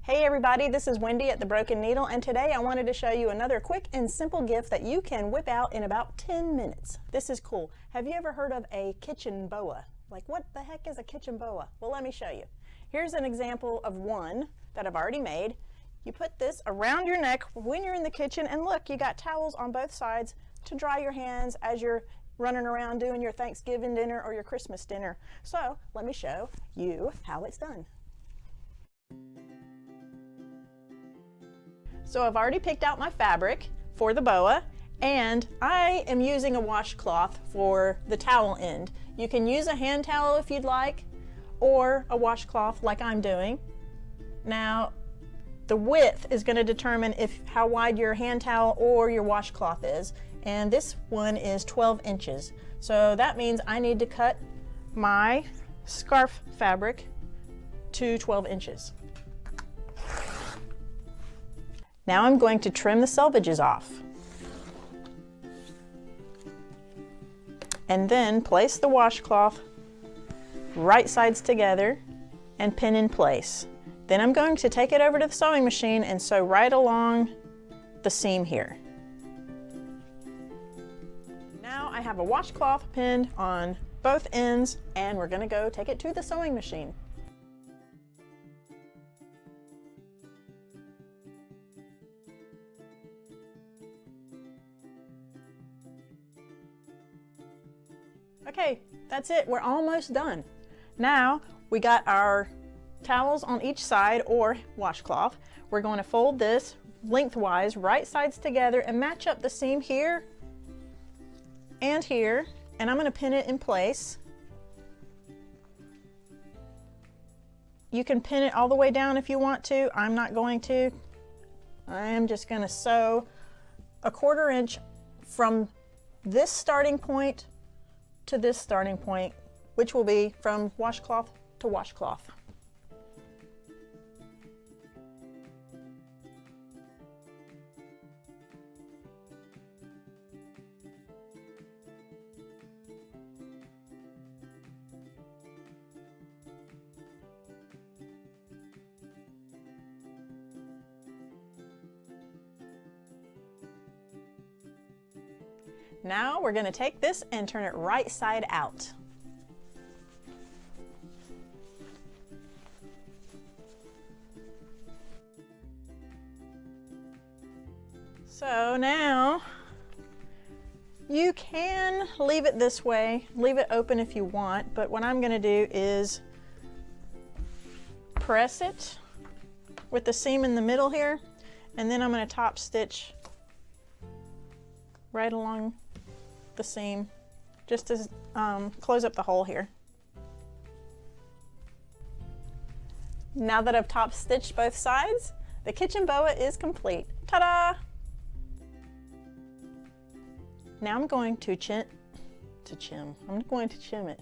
Hey everybody, this is Wendy at The Broken Needle, and today I wanted to show you another quick and simple gift that you can whip out in about 10 minutes. This is cool. Have you ever heard of a kitchen boa? Like, what the heck is a kitchen boa? Well, let me show you. Here's an example of one that I've already made. You put this around your neck when you're in the kitchen, and look, you got towels on both sides to dry your hands as you're running around doing your Thanksgiving dinner or your Christmas dinner. So let me show you how it's done. So I've already picked out my fabric for the boa, and I am using a washcloth for the towel end. You can use a hand towel if you'd like, or a washcloth like I'm doing. Now, the width is going to determine how wide your hand towel or your washcloth is, and this one is 12 inches. So that means I need to cut my scarf fabric to 12 inches. Now I'm going to trim the selvages off. And then place the washcloth right sides together and pin in place. Then I'm going to take it over to the sewing machine and sew right along the seam here. Now I have a washcloth pinned on both ends, and we're going to go take it to the sewing machine. Okay, that's it. We're almost done. Now we got our towels on each side or washcloth. We're going to fold this lengthwise, right sides together, and match up the seam here and here, and I'm going to pin it in place. You can pin it all the way down if you want to. I'm not going to. I am just going to sew a 1/4 inch from this starting point to this starting point, which will be from washcloth to washcloth. Now we're going to take this and turn it right side out. So now you can leave it this way, leave it open if you want, but what I'm going to do is press it with the seam in the middle here, and then I'm going to top stitch right along the seam just to close up the hole here. Now that I've top stitched both sides, the kitchen boa is complete. Ta-da! Now I'm going to I'm going to chim it.